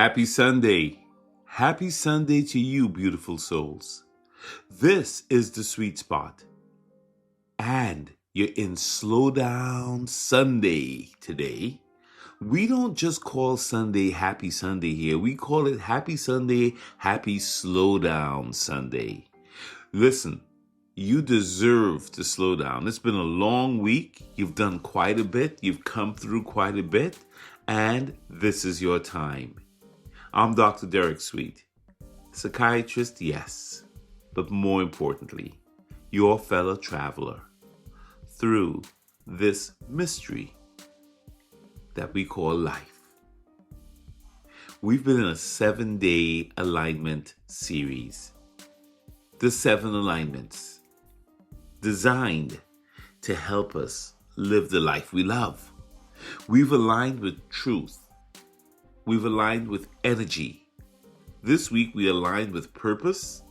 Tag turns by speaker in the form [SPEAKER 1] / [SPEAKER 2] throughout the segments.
[SPEAKER 1] Happy Sunday. Happy Sunday to you, beautiful souls. This is the sweet spot. And you're in Slow Down Sunday today. We don't just call Sunday Happy Sunday here. We call it Happy Sunday, Happy Slow Down Sunday. Listen, you deserve to slow down. It's been a long week. You've done quite a bit. You've come through quite a bit. And this is your time. I'm Dr. Derek Sweet. Psychiatrist, yes. But more importantly, your fellow traveler through this mystery that we call life. We've been in a 7-day alignment series. The 7 alignments designed to help us live the life we love. We've aligned with truth. We've aligned with energy. This week we aligned with purpose.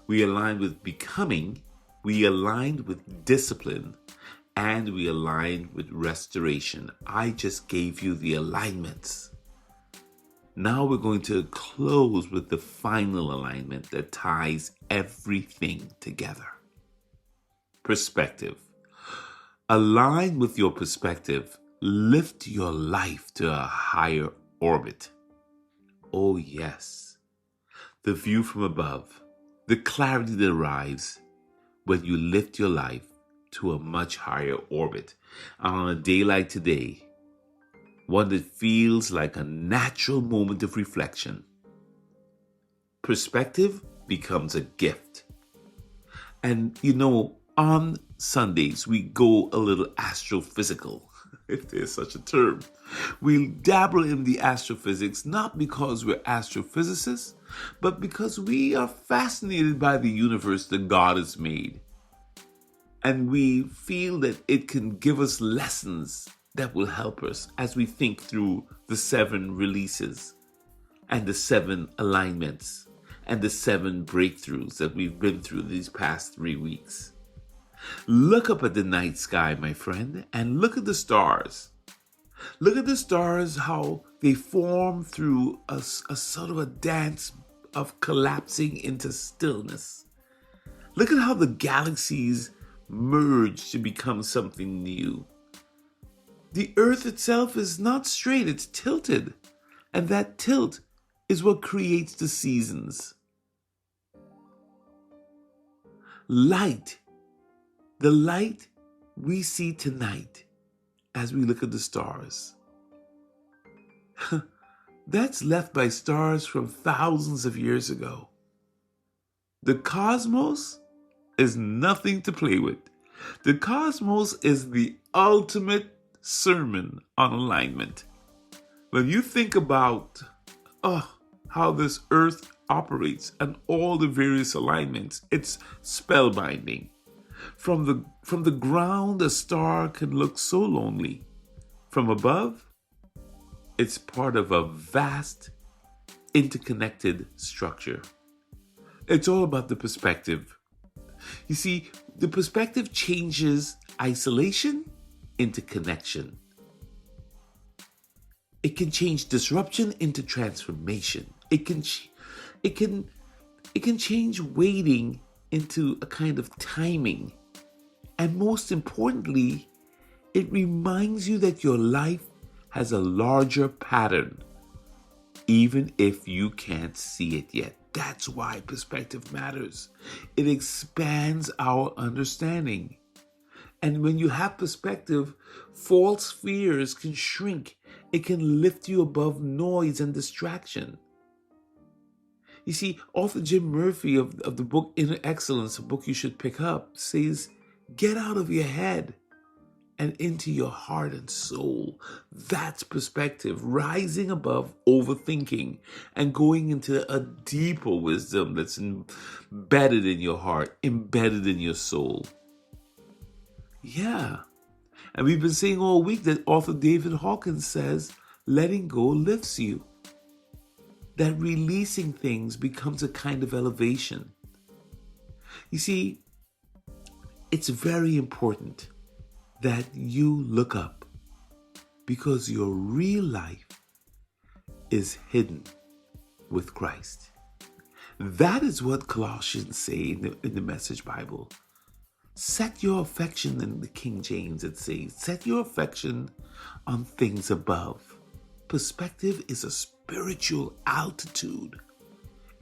[SPEAKER 1] We aligned with becoming. We aligned with discipline. And we aligned with restoration. I just gave you the alignments. Now we're going to close with the final alignment that ties everything together. Perspective. Align with your perspective. Lift your life to a higher orbit. Oh yes. The view from above. The clarity that arrives when you lift your life to a much higher orbit. And on a day like today, one that feels like a natural moment of reflection, perspective becomes a gift. And on Sundays, we go a little astrophysical, if there's such a term. We dabble in the astrophysics, not because we're astrophysicists, but because we are fascinated by the universe that God has made. And we feel that it can give us lessons that will help us as we think through the 7 releases and the 7 alignments and the 7 breakthroughs that we've been through these past 3 weeks. Look up at the night sky, my friend, and look at the stars. Look at the stars, how they form through a sort of a dance of collapsing into stillness. Look at how the galaxies merge to become something new. The earth itself is not straight, it's tilted. And that tilt is what creates the seasons. Light. The light we see tonight as we look at the stars. That's left by stars from thousands of years ago. The cosmos is nothing to play with. The cosmos is the ultimate sermon on alignment. When you think about how this earth operates and all the various alignments, it's spellbinding. From the ground, a star can look so lonely. From above, it's part of a vast, interconnected structure. It's all about the perspective. You see, the perspective changes isolation into connection. It can change disruption into transformation. It can change waiting into a kind of timing. And most importantly, it reminds you that your life has a larger pattern, even if you can't see it yet. That's why perspective matters. It expands our understanding. And when you have perspective, false fears can shrink. It can lift you above noise and distraction. You see, author Jim Murphy of the book Inner Excellence, a book you should pick up, says, get out of your head and into your heart and soul. That's perspective, rising above overthinking and going into a deeper wisdom that's embedded in your heart, embedded in your soul. Yeah. And we've been saying all week that author David Hawkins says, letting go lifts you. That releasing things becomes a kind of elevation. You see, it's very important that you look up because your real life is hidden with Christ. That is what Colossians say in the Message Bible. Set your affection, in the King James it says, set your affection on things above. Perspective is a spiritual altitude.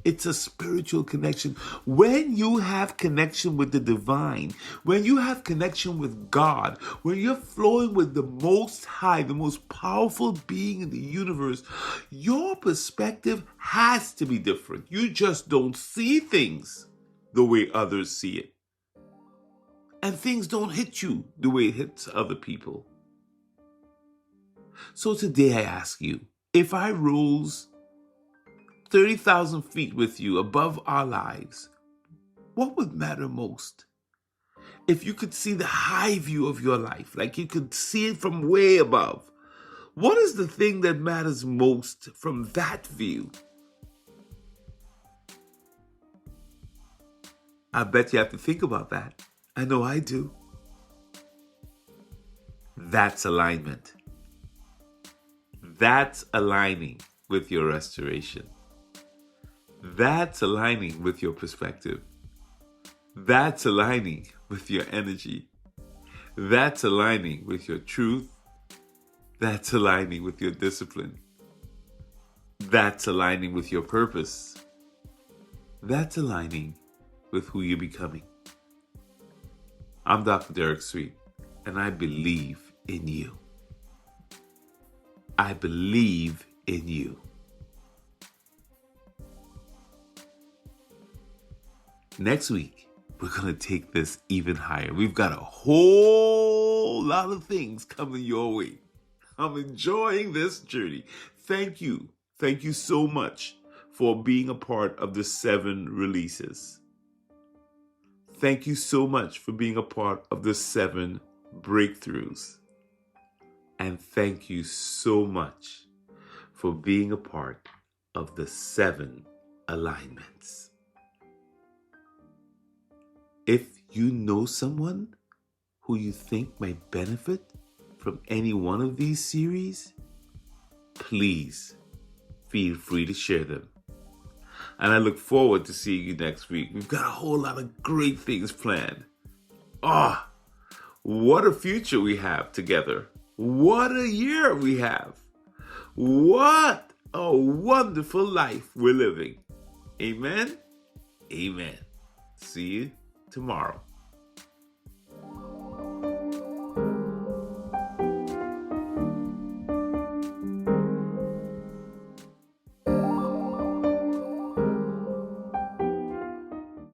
[SPEAKER 1] It's a spiritual connection. When you have connection with the divine, when you have connection with God, when you're flowing with the Most High, the most powerful being in the universe, your perspective has to be different. You just don't see things the way others see it. And things don't hit you the way it hits other people. So today I ask you, if I rose 30,000 feet with you above our lives, what would matter most? If you could see the high view of your life, like you could see it from way above, what is the thing that matters most from that view? I bet you have to think about that. I know I do. That's alignment. That's aligning with your restoration. That's aligning with your perspective. That's aligning with your energy. That's aligning with your truth. That's aligning with your discipline. That's aligning with your purpose. That's aligning with who you're becoming. I'm Dr. Derek Sweet, and I believe in you. I believe in you. Next week, we're going to take this even higher. We've got a whole lot of things coming your way. I'm enjoying this journey. Thank you. Thank you so much for being a part of the 7 releases. Thank you so much for being a part of the 7 breakthroughs. And thank you so much for being a part of the 7 alignments. If you know someone who you think might benefit from any one of these series, please feel free to share them. And I look forward to seeing you next week. We've got a whole lot of great things planned. What a future we have together. What a year we have. What a wonderful life we're living. Amen. Amen. See you tomorrow.